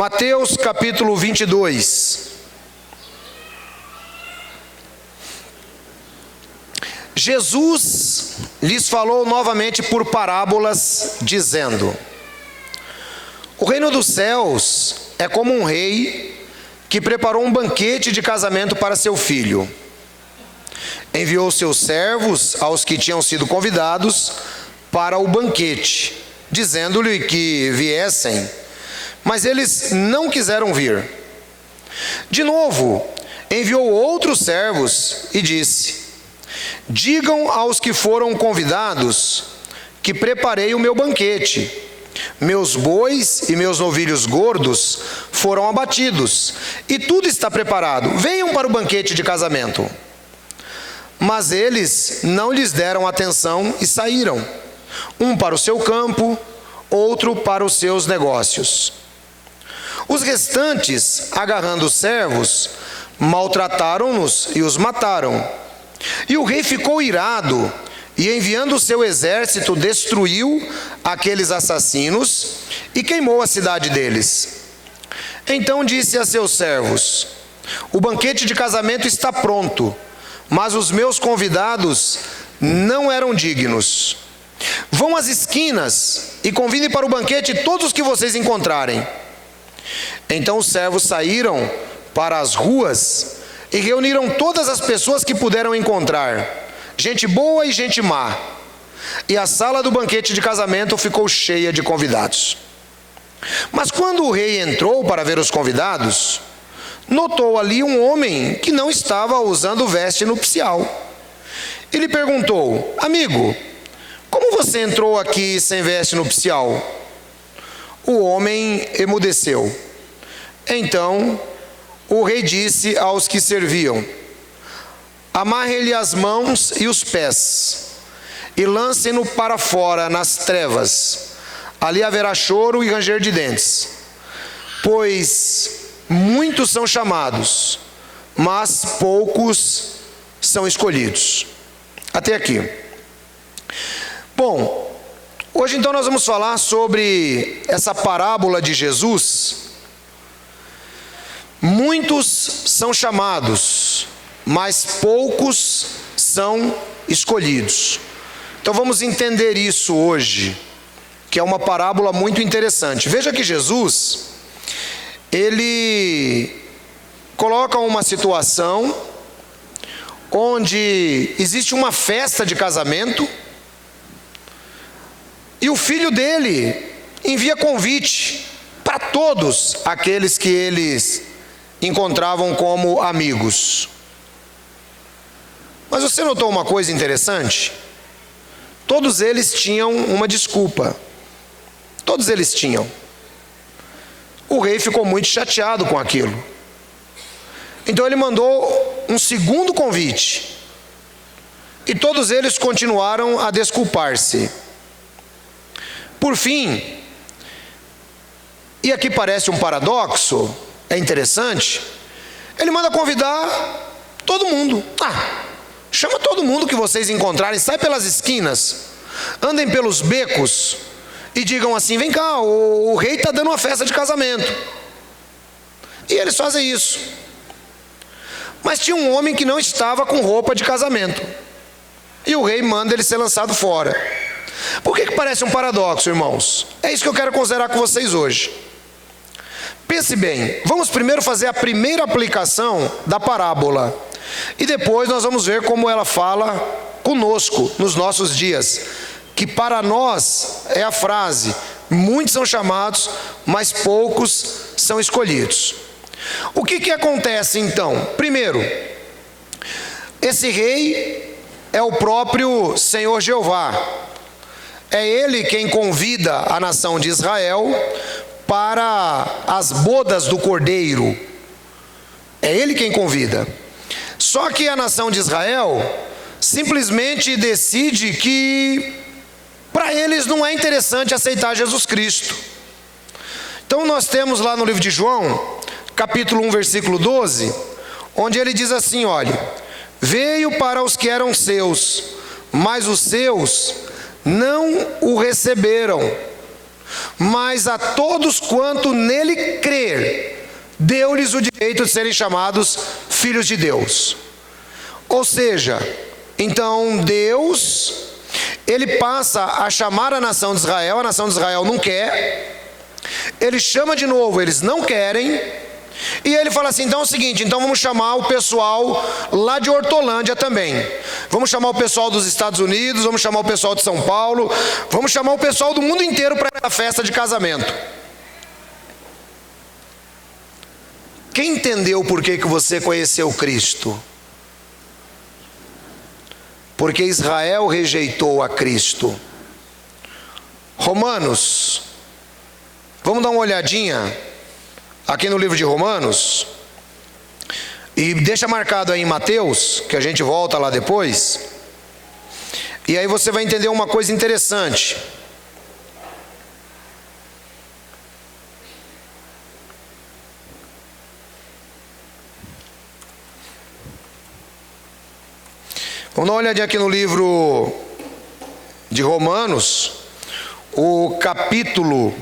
Mateus capítulo 22. Jesus lhes falou novamente por parábolas, dizendo: o reino dos céus é como um rei que preparou um banquete de casamento para seu filho. Enviou seus servos aos que tinham sido convidados para o banquete, dizendo-lhe que viessem, mas eles não quiseram vir. De novo, enviou outros servos e disse: digam aos que foram convidados que preparei o meu banquete. Meus bois e meus novilhos gordos foram abatidos, e tudo está preparado. Venham para o banquete de casamento. Mas eles não lhes deram atenção e saíram, um para o seu campo, outro para os seus negócios. Os restantes, agarrando os servos, maltrataram-nos e os mataram. E o rei ficou irado, e enviando o seu exército, destruiu aqueles assassinos e queimou a cidade deles. Então disse a seus servos: o banquete de casamento está pronto, mas os meus convidados não eram dignos. Vão às esquinas e convidem para o banquete todos os que vocês encontrarem. Então os servos saíram para as ruas e reuniram todas as pessoas que puderam encontrar, gente boa e gente má. E a sala do banquete de casamento ficou cheia de convidados. Mas quando o rei entrou para ver os convidados, notou ali um homem que não estava usando veste nupcial. Ele perguntou: amigo, como você entrou aqui sem veste nupcial? O homem emudeceu. Então o rei disse aos que serviam: amarrem-lhe as mãos e os pés, e lancem-no para fora nas trevas. Ali haverá choro e ranger de dentes, pois muitos são chamados, mas poucos são escolhidos. Até aqui. Bom, hoje então nós vamos falar sobre essa parábola de Jesus. Muitos são chamados, mas poucos são escolhidos. Então vamos entender isso hoje, que é uma parábola muito interessante. Veja que Jesus, ele coloca uma situação onde existe uma festa de casamento e o filho dele envia convite para todos aqueles que eles encontravam como amigos. Mas você notou uma coisa interessante? Todos eles tinham uma desculpa. Todos eles tinham. O rei ficou muito chateado com aquilo. Então ele mandou um segundo convite. E todos eles continuaram a desculpar-se. Por fim, e aqui parece um paradoxo, é interessante, ele manda convidar todo mundo. Chama todo mundo que vocês encontrarem, sai pelas esquinas, andem pelos becos e digam assim: vem cá, o rei está dando uma festa de casamento. E eles fazem isso. Mas tinha um homem que não estava com roupa de casamento, e o rei manda ele ser lançado fora. Por que parece um paradoxo, irmãos? É isso que eu quero considerar com vocês hoje. Pense bem, vamos primeiro fazer a primeira aplicação da parábola, e depois nós vamos ver como ela fala conosco nos nossos dias, que para nós é a frase: muitos são chamados, mas poucos são escolhidos. O que acontece então? Primeiro, esse rei é o próprio Senhor Jeová. É ele quem convida a nação de Israel para as bodas do Cordeiro. É ele quem convida. Só que a nação de Israel simplesmente decide que para eles não é interessante aceitar Jesus Cristo. Então nós temos lá no livro de João, capítulo 1, versículo 12, onde ele diz assim: olha, veio para os que eram seus, mas os seus não o receberam. Mas a todos quanto nele creram, crer, deu-lhes o direito de serem chamados filhos de Deus. Ou seja, então Deus, Ele passa a chamar a nação de Israel não quer, Ele chama de novo, eles não querem, e Ele fala assim, então é o seguinte, então vamos chamar o pessoal lá de Hortolândia também, vamos chamar o pessoal dos Estados Unidos, vamos chamar o pessoal de São Paulo, vamos chamar o pessoal do mundo inteiro para a festa de casamento. Quem entendeu por que você conheceu Cristo? Porque Israel rejeitou a Cristo. Romanos, vamos dar uma olhadinha aqui no livro de Romanos, e deixa marcado aí em Mateus, que a gente volta lá depois, e aí você vai entender uma coisa interessante. Vamos dar uma olhadinha aqui no livro de Romanos, o capítulo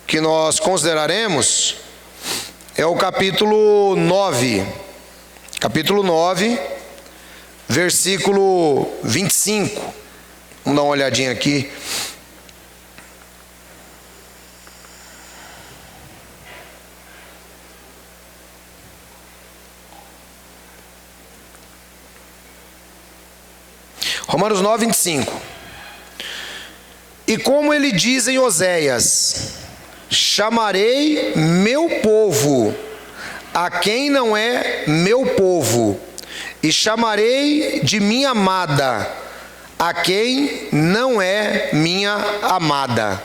que nós consideraremos é o capítulo 9. Capítulo 9, versículo 25. Vamos dar uma olhadinha aqui. Romanos 9, 25. E como ele diz em Oséias: chamarei meu povo a quem não é meu povo, e chamarei de minha amada a quem não é minha amada.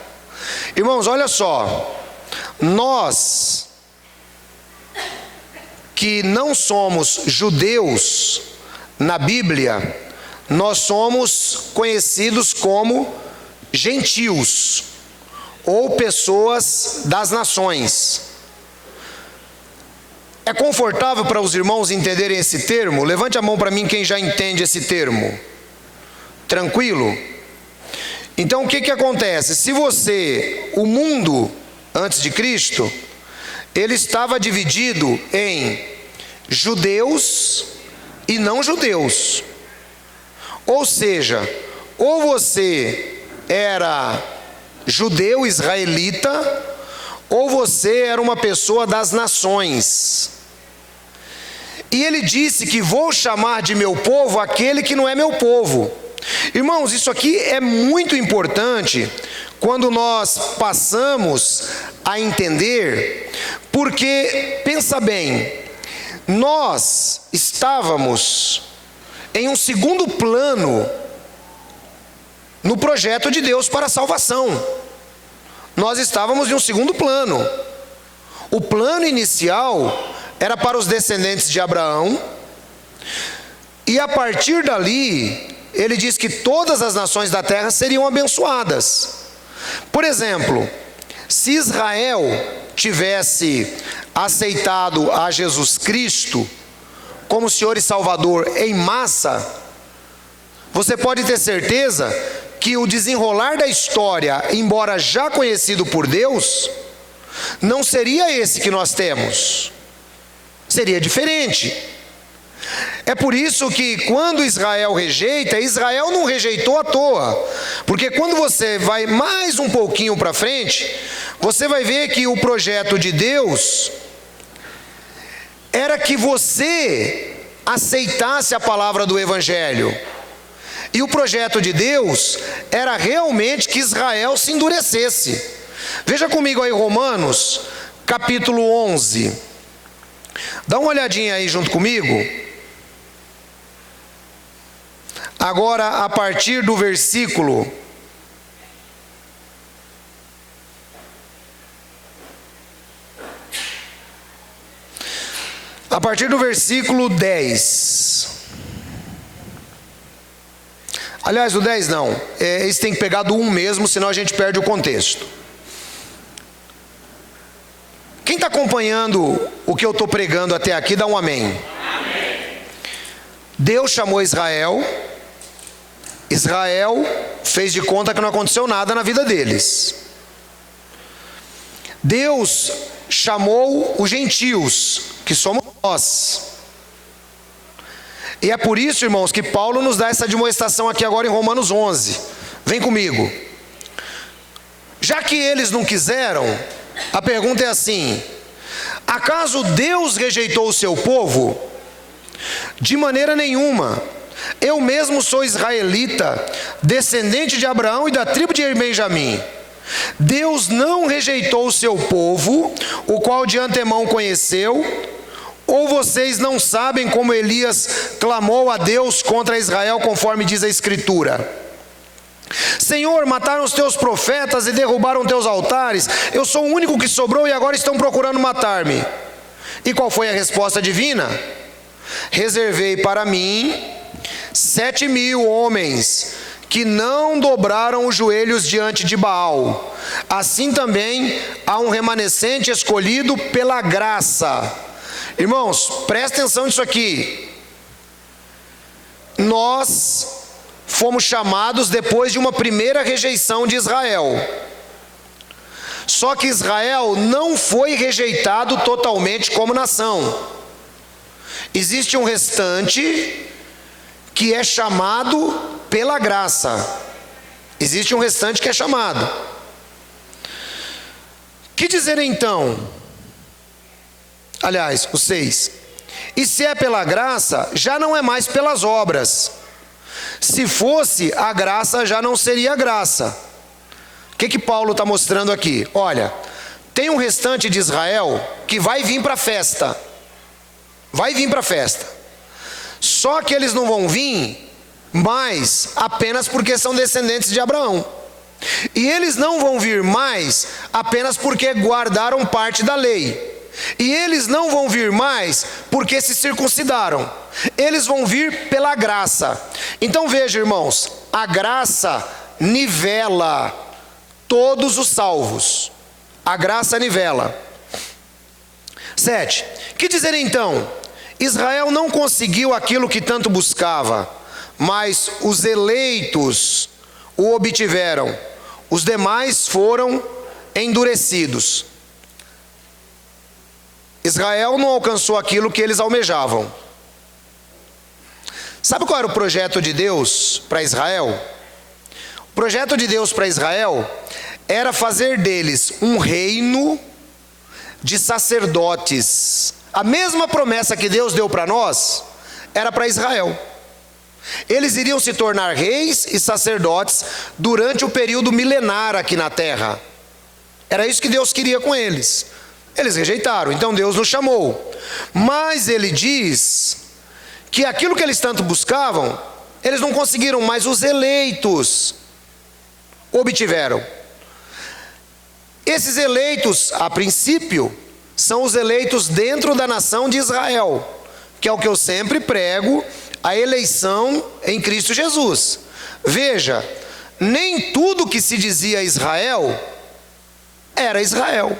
Irmãos, olha só, nós que não somos judeus na Bíblia, nós somos conhecidos como gentios, ou pessoas das nações. É confortável para os irmãos entenderem esse termo? Levante a mão para mim quem já entende esse termo. Tranquilo? Então o que acontece? Se o mundo antes de Cristo, ele estava dividido em judeus e não judeus. Ou seja, ou você era judeu israelita, ou você era uma pessoa das nações. E ele disse que vou chamar de meu povo aquele que não é meu povo. Irmãos, isso aqui é muito importante quando nós passamos a entender, porque, pensa bem, nós estávamos em um segundo plano no projeto de Deus para a salvação. Nós estávamos em um segundo plano. O plano inicial era para os descendentes de Abraão, e a partir dali, ele diz que todas as nações da terra seriam abençoadas. Por exemplo, se Israel tivesse aceitado a Jesus Cristo como Senhor e Salvador em massa, você pode ter certeza que o desenrolar da história, embora já conhecido por Deus, não seria esse que nós temos, seria diferente. É por isso que quando Israel rejeita, Israel não rejeitou à toa, porque quando você vai mais um pouquinho para frente, você vai ver que o projeto de Deus era que você aceitasse a palavra do Evangelho. E o projeto de Deus era realmente que Israel se endurecesse. Veja comigo aí Romanos, capítulo 11. Dá uma olhadinha aí junto comigo. Agora, a partir do versículo A partir do versículo 10. Aliás, o 10 não. Esse tem que pegar do 1 mesmo, senão a gente perde o contexto. Quem está acompanhando o que eu estou pregando até aqui, dá um amém. Amém. Deus chamou Israel. Israel fez de conta que não aconteceu nada na vida deles. Deus chamou os gentios, que somos nós. E é por isso, irmãos, que Paulo nos dá essa demonstração aqui agora em Romanos 11. Vem comigo. Já que eles não quiseram, a pergunta é assim: acaso Deus rejeitou o seu povo? De maneira nenhuma. Eu mesmo sou israelita, descendente de Abraão e da tribo de Benjamim. Deus não rejeitou o seu povo, o qual de antemão conheceu. Ou vocês não sabem como Elias clamou a Deus contra Israel, conforme diz a Escritura? Senhor, mataram os teus profetas e derrubaram teus altares. Eu sou o único que sobrou e agora estão procurando matar-me. E qual foi a resposta divina? Reservei para mim 7.000 homens que não dobraram os joelhos diante de Baal. Assim também há um remanescente escolhido pela graça. Irmãos, presta atenção nisso aqui. Nós fomos chamados depois de uma primeira rejeição de Israel. Só que Israel não foi rejeitado totalmente como nação. Existe um restante que é chamado pela graça. Existe um restante que é chamado. Que dizer então? Aliás, o 6. E se é pela graça, já não é mais pelas obras. Se fosse, a graça já não seria graça. O que Paulo está mostrando aqui? Olha, tem um restante de Israel que vai vir para a festa. Vai vir para a festa. Só que eles não vão vir mais apenas porque são descendentes de Abraão. E eles não vão vir mais apenas porque guardaram parte da lei. E eles não vão vir mais porque se circuncidaram. Eles vão vir pela graça. Então veja, irmãos, a graça nivela todos os salvos. A graça nivela. 7. Que dizer então? Israel não conseguiu aquilo que tanto buscava, mas os eleitos o obtiveram. Os demais foram endurecidos. Israel não alcançou aquilo que eles almejavam. Sabe qual era o projeto de Deus para Israel? O projeto de Deus para Israel era fazer deles um reino de sacerdotes. A mesma promessa que Deus deu para nós era para Israel. Eles iriam se tornar reis e sacerdotes durante o período milenar aqui na terra. Era isso que Deus queria com eles. Eles rejeitaram, então Deus nos chamou. Mas Ele diz que aquilo que eles tanto buscavam, eles não conseguiram, mas os eleitos obtiveram. Esses eleitos, a princípio, são os eleitos dentro da nação de Israel, que é o que eu sempre prego, a eleição em Cristo Jesus. Veja, nem tudo que se dizia Israel era Israel.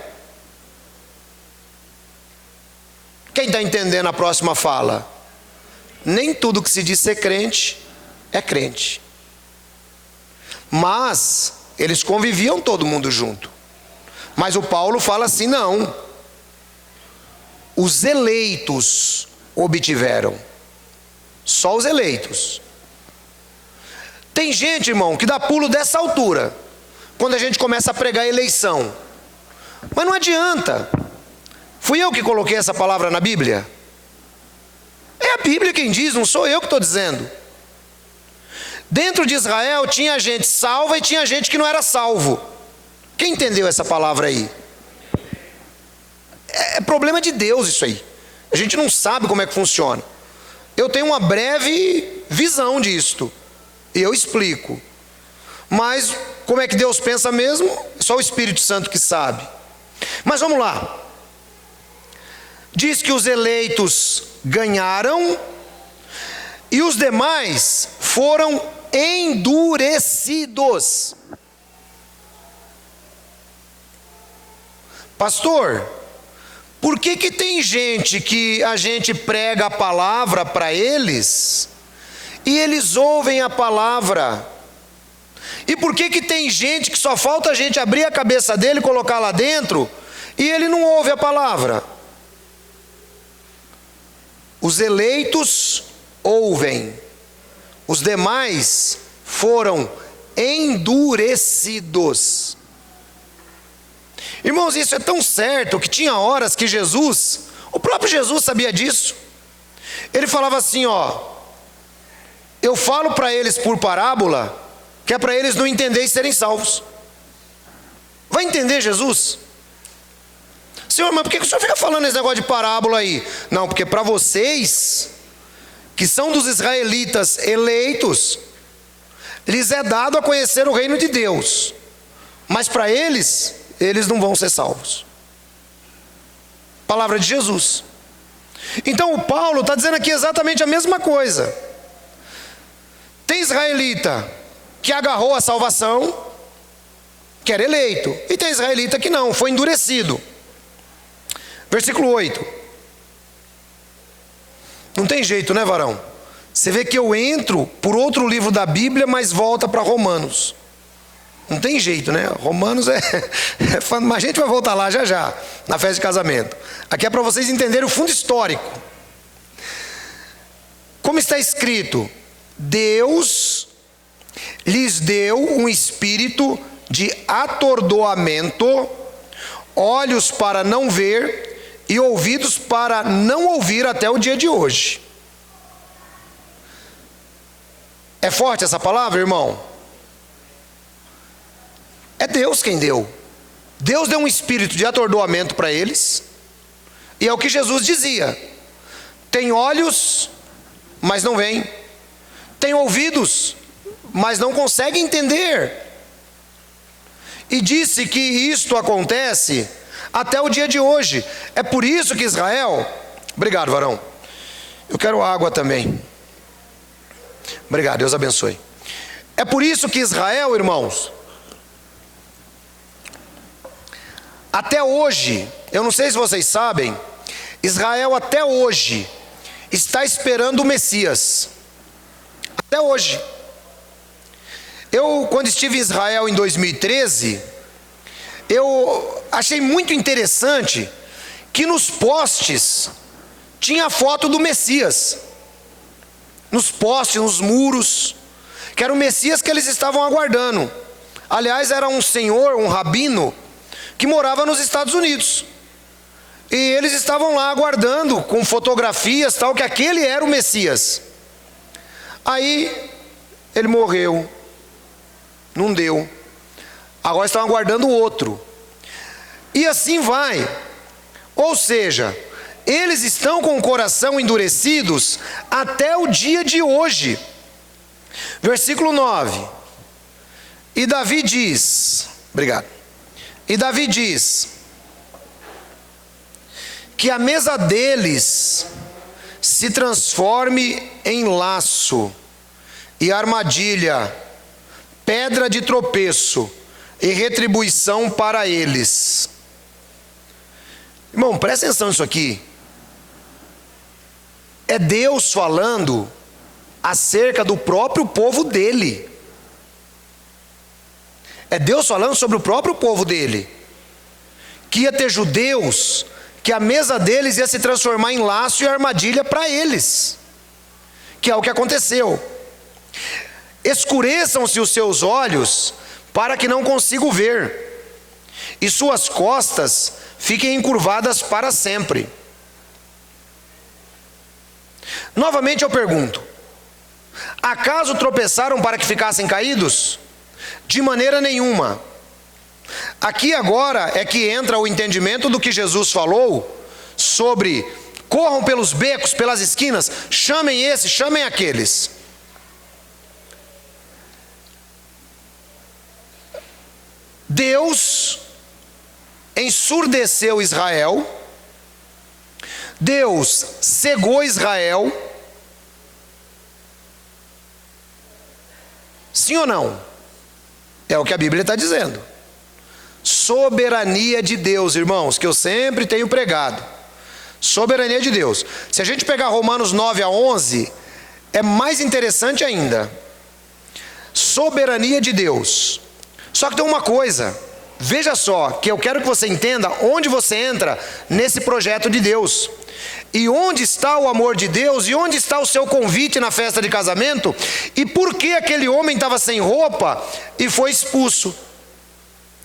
Quem está entendendo a próxima fala? Nem tudo que se diz ser crente é crente. Mas eles conviviam todo mundo junto. Mas o Paulo fala assim, não. Os eleitos obtiveram. Só os eleitos. Tem gente, irmão, que dá pulo dessa altura, quando a gente começa a pregar eleição. Mas não adianta. Fui eu que coloquei essa palavra na Bíblia? É a Bíblia quem diz, não sou eu que estou dizendo. Dentro de Israel tinha gente salva e tinha gente que não era salvo. Quem entendeu essa palavra aí? É problema de Deus isso aí. A gente não sabe como é que funciona. Eu tenho uma breve visão disto, e eu explico. Mas como é que Deus pensa mesmo? Só o Espírito Santo que sabe. Mas vamos lá. Diz que os eleitos ganharam e os demais foram endurecidos. Pastor, por que tem gente que a gente prega a palavra para eles e eles ouvem a palavra? E por que tem gente que só falta a gente abrir a cabeça dele, colocar lá dentro e ele não ouve a palavra. Os eleitos ouvem, os demais foram endurecidos. Irmãos, isso é tão certo que tinha horas que Jesus, o próprio Jesus sabia disso. Ele falava assim, eu falo para eles por parábola, que é para eles não entenderem e serem salvos. Vai entender, Jesus? Senhor, mas por que o senhor fica falando esse negócio de parábola aí? Não, porque para vocês, que são dos israelitas eleitos, lhes é dado a conhecer o reino de Deus. Mas para eles não vão ser salvos. Palavra de Jesus. Então o Paulo está dizendo aqui exatamente a mesma coisa. Tem israelita que agarrou a salvação, que era eleito, e tem israelita que não, foi endurecido. Versículo 8. Não tem jeito, né, varão? Você vê que eu entro por outro livro da Bíblia, mas volta para Romanos. Não tem jeito, né? Romanos mas a gente vai voltar lá já, na festa de casamento. Aqui é para vocês entenderem o fundo histórico. Como está escrito, Deus lhes deu um espírito de atordoamento, olhos para não ver e ouvidos para não ouvir até o dia de hoje. É forte essa palavra, irmão? É Deus quem deu. Deus deu um espírito de atordoamento para eles, e é o que Jesus dizia: tem olhos, mas não veem, tem ouvidos, mas não conseguem entender. E disse que isto acontece até o dia de hoje. É por isso que Israel... Obrigado, varão. Eu quero água também. Obrigado, Deus abençoe. É por isso que Israel, irmãos, até hoje, eu não sei se vocês sabem, Israel até hoje está esperando o Messias. Até hoje. Eu, quando estive em Israel em 2013, eu achei muito interessante que nos postes tinha a foto do Messias. Nos postes, nos muros, que era o Messias que eles estavam aguardando. Aliás, era um senhor, um rabino, que morava nos Estados Unidos. E eles estavam lá aguardando, com fotografias, tal, que aquele era o Messias. Aí, ele morreu. Não deu. Agora estão aguardando o outro. E assim vai. Ou seja, eles estão com o coração endurecidos até o dia de hoje. Versículo 9. E Davi diz... Obrigado. E Davi diz que a mesa deles se transforme em laço e armadilha, pedra de tropeço e retribuição para eles. Irmão, presta atenção nisso aqui. É Deus falando acerca do próprio povo dele. É Deus falando sobre o próprio povo dele, que ia ter judeus, que a mesa deles ia se transformar em laço e armadilha para eles, que é o que aconteceu. Escureçam-se os seus olhos para que não consigam ver, e suas costas fiquem encurvadas para sempre. Novamente eu pergunto: acaso tropeçaram para que ficassem caídos? De maneira nenhuma. Aqui agora é que entra o entendimento do que Jesus falou sobre corram pelos becos, pelas esquinas, chamem esse, chamem aqueles. Deus ensurdeceu Israel, Deus cegou Israel. Sim ou não? É o que a Bíblia está dizendo. Soberania de Deus, irmãos, que eu sempre tenho pregado. Soberania de Deus. Se a gente pegar Romanos 9 a 11, é mais interessante ainda. Soberania de Deus. Só que tem uma coisa, Veja só, que eu quero que você entenda onde você entra nesse projeto de Deus. E onde está o amor de Deus, e onde está o seu convite na festa de casamento, e por que aquele homem estava sem roupa e foi expulso.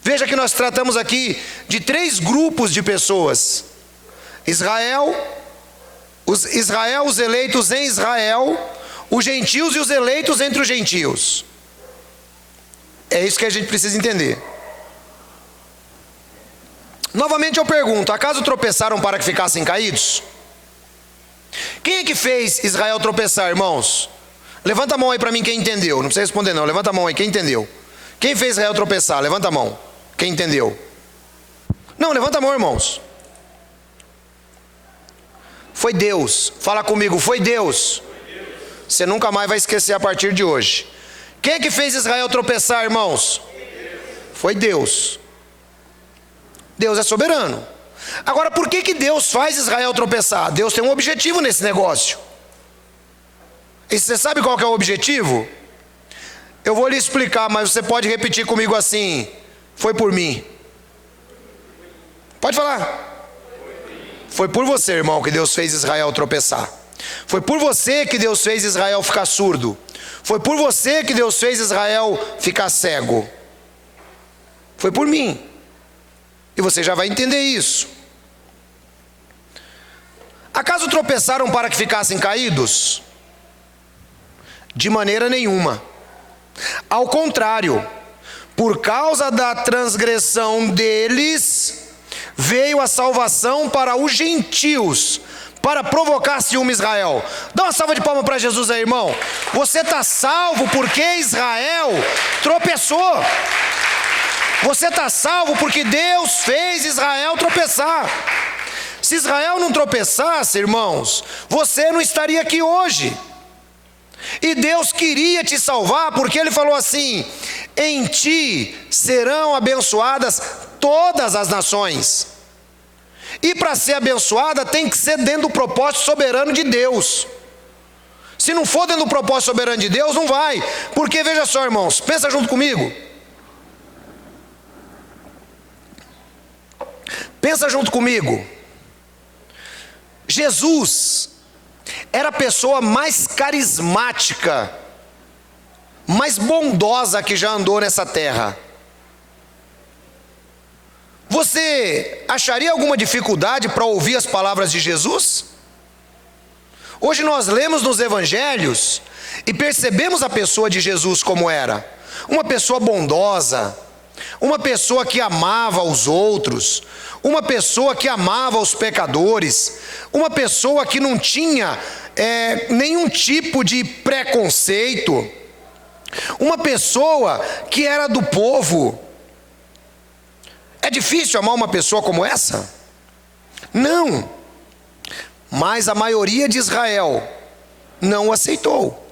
Veja que nós tratamos aqui de 3 grupos de pessoas: Israel, os eleitos em Israel, os gentios e os eleitos entre os gentios. É isso que a gente precisa entender. Novamente eu pergunto: acaso tropeçaram para que ficassem caídos? Quem é que fez Israel tropeçar, irmãos? Levanta a mão aí para mim quem entendeu. Não precisa responder não, levanta a mão aí quem entendeu. Quem fez Israel tropeçar? Levanta a mão. Quem entendeu? Não, levanta a mão, irmãos. Foi Deus. Fala comigo, foi Deus. Você nunca mais vai esquecer a partir de hoje. Quem é que fez Israel tropeçar, irmãos? Foi Deus. Deus é soberano. Agora, por que Deus faz Israel tropeçar? Deus tem um objetivo nesse negócio. E você sabe qual que é o objetivo? Eu vou lhe explicar, mas você pode repetir comigo assim: foi por mim. Pode falar. Foi por você, irmão, que Deus fez Israel tropeçar. Foi por você que Deus fez Israel ficar surdo. Foi por você que Deus fez Israel ficar cego. Foi por mim. E você já vai entender isso. Acaso tropeçaram para que ficassem caídos? De maneira nenhuma. Ao contrário, por causa da transgressão deles, veio a salvação para os gentios, para provocar ciúme Israel. Dá uma salva de palmas para Jesus aí, irmão. Você está salvo porque Israel tropeçou. Você está salvo porque Deus fez Israel tropeçar. Se Israel não tropeçasse, irmãos, você não estaria aqui hoje. E Deus queria te salvar, porque Ele falou assim: em ti serão abençoadas todas as nações. E para ser abençoada tem que ser dentro do propósito soberano de Deus. Se não for dentro do propósito soberano de Deus, não vai. Porque veja só, irmãos, pensa junto comigo. Pensa junto comigo. Jesus era a pessoa mais carismática, mais bondosa que já andou nessa terra. Você acharia alguma dificuldade para ouvir as palavras de Jesus? Hoje nós lemos nos evangelhos e percebemos a pessoa de Jesus como era. Uma pessoa bondosa, uma pessoa que amava os outros, uma pessoa que amava os pecadores, uma pessoa que não tinha nenhum tipo de preconceito, uma pessoa que era do povo. É difícil amar uma pessoa como essa? Não. Mas a maioria de Israel não o aceitou,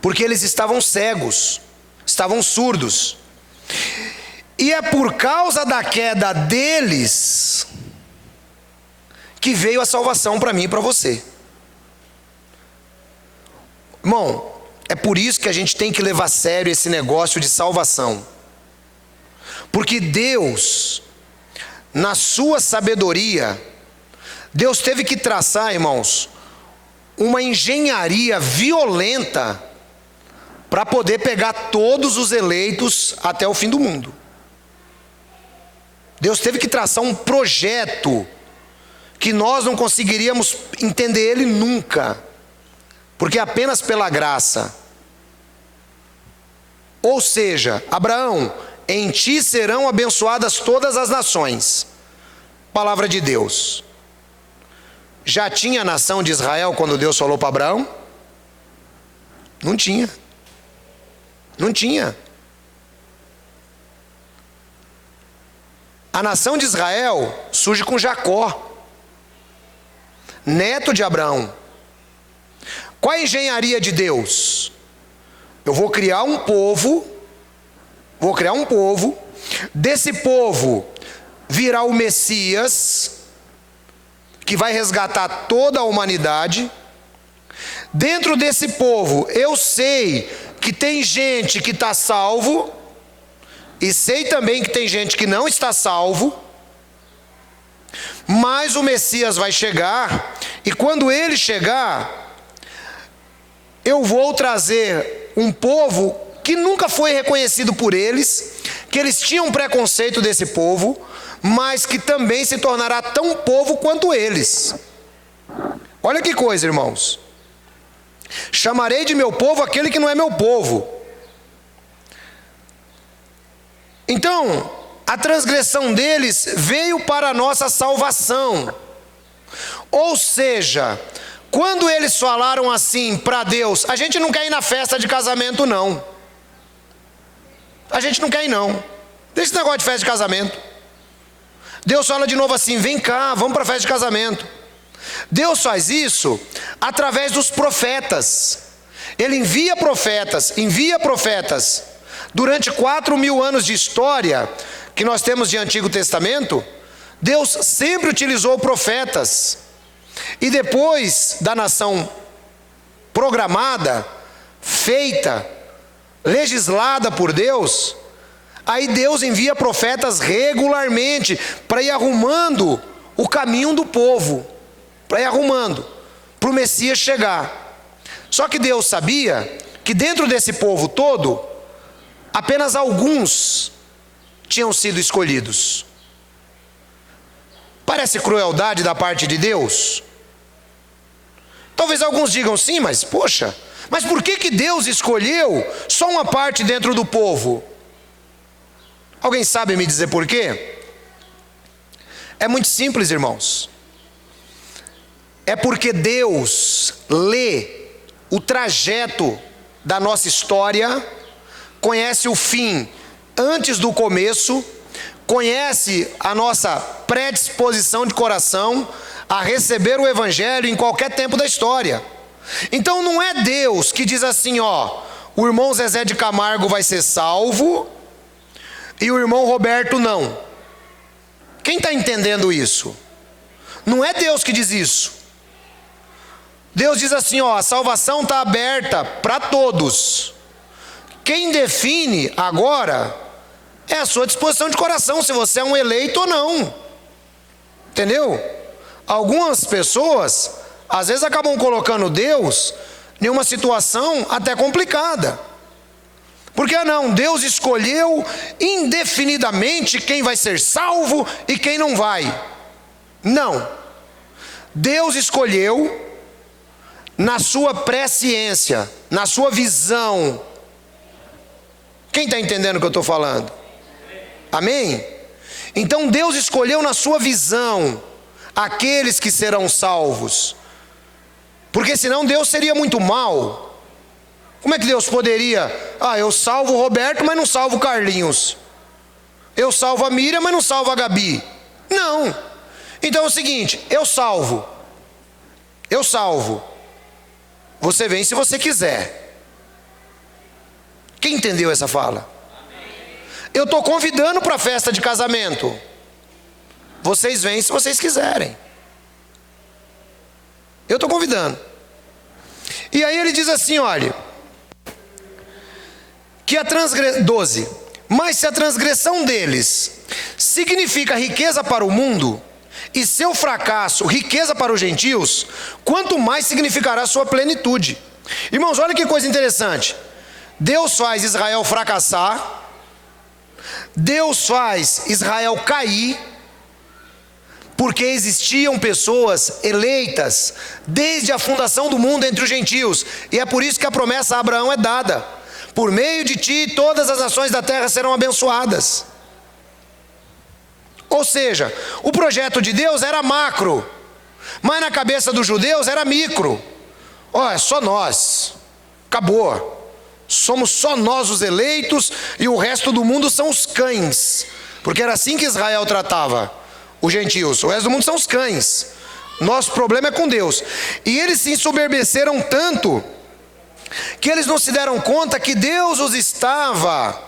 porque eles estavam cegos, estavam surdos. E é por causa da queda deles que veio a salvação para mim e para você. Irmão, é por isso que a gente tem que levar a sério esse negócio de salvação. Porque Deus, na sua sabedoria, Deus teve que traçar, irmãos, uma engenharia violenta para poder pegar todos os eleitos até o fim do mundo. Deus teve que traçar um projeto que nós não conseguiríamos entender ele nunca, porque é apenas pela graça. Ou seja, Abraão, em ti serão abençoadas todas as nações. Palavra de Deus. Já tinha a nação de Israel quando Deus falou para Abraão? Não tinha. Não tinha. A nação de Israel surge com Jacó, neto de Abraão. Qual a engenharia de Deus? Eu vou criar um povo, desse povo virá o Messias, que vai resgatar toda a humanidade. Dentro desse povo, eu sei que tem gente que está salvo, e sei também que tem gente que não está salvo, mas o Messias vai chegar, e quando ele chegar, eu vou trazer um povo que nunca foi reconhecido por eles, que eles tinham preconceito desse povo, mas que também se tornará tão povo quanto eles. Olha que coisa, irmãos. Chamarei de meu povo aquele que não é meu povo. Então, a transgressão deles veio para a nossa salvação. Ou seja, quando eles falaram assim para Deus, a gente não quer ir na festa de casamento não. A gente não quer ir não. Deixa esse negócio de festa de casamento. Deus fala de novo assim, vem cá, vamos para a festa de casamento. Deus faz isso através dos profetas. Ele envia profetas. Durante 4.000 anos de história que nós temos de Antigo Testamento, Deus sempre utilizou profetas. E depois da nação programada, feita, legislada por Deus, aí Deus envia profetas regularmente para ir arrumando o caminho do povo, para ir arrumando, para o Messias chegar. Só que Deus sabia que dentro desse povo todo, apenas alguns tinham sido escolhidos. Parece crueldade da parte de Deus? Talvez alguns digam sim, mas poxa, mas por que Deus escolheu só uma parte dentro do povo? Alguém sabe me dizer por quê? É muito simples, irmãos. É porque Deus lê o trajeto da nossa história, conhece o fim antes do começo, conhece a nossa predisposição de coração a receber o Evangelho em qualquer tempo da história. Então não é Deus que diz assim, ó, o irmão Zezé de Camargo vai ser salvo e o irmão Roberto não. Quem está entendendo isso? Não é Deus que diz isso. Deus diz assim, ó, a salvação está aberta para todos. Quem define agora é a sua disposição de coração, se você é um eleito ou não. Entendeu? Algumas pessoas, às vezes acabam colocando Deus em uma situação até complicada. Porque não, Deus escolheu indefinidamente quem vai ser salvo e quem não vai. Não. Deus escolheu na sua presciência, na sua visão. Quem está entendendo o que eu estou falando? Amém? Então Deus escolheu na sua visão aqueles que serão salvos. Porque senão Deus seria muito mal. Como é que Deus poderia? Eu salvo o Roberto, mas não salvo o Carlinhos. Eu salvo a Miriam, mas não salvo a Gabi. Não. Então é o seguinte, eu salvo. Você vem se você quiser. Quem entendeu essa fala? Eu estou convidando para a festa de casamento. Vocês vêm se vocês quiserem. Eu estou convidando. E aí ele diz assim, olha, que 12. Mas se a transgressão deles significa riqueza para o mundo, e seu fracasso, riqueza para os gentios, quanto mais significará sua plenitude. Irmãos, olha que coisa interessante. Deus faz Israel fracassar, Deus faz Israel cair, porque existiam pessoas eleitas desde a fundação do mundo entre os gentios, e é por isso que a promessa a Abraão é dada: por meio de ti todas as nações da terra serão abençoadas. Ou seja, o projeto de Deus era macro, mas na cabeça dos judeus era micro. É só nós, acabou. Somos só nós os eleitos e o resto do mundo são os cães. Porque era assim que Israel tratava os gentios. O resto do mundo são os cães. Nosso problema é com Deus. E eles se ensoberbeceram tanto que eles não se deram conta que Deus os estava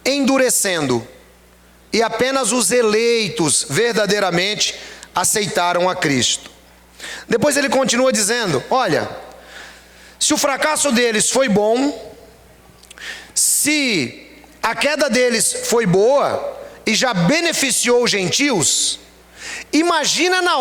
endurecendo. E apenas os eleitos verdadeiramente aceitaram a Cristo. Depois ele continua dizendo, olha, se o fracasso deles foi bom, se a queda deles foi boa e já beneficiou os gentios, imagina na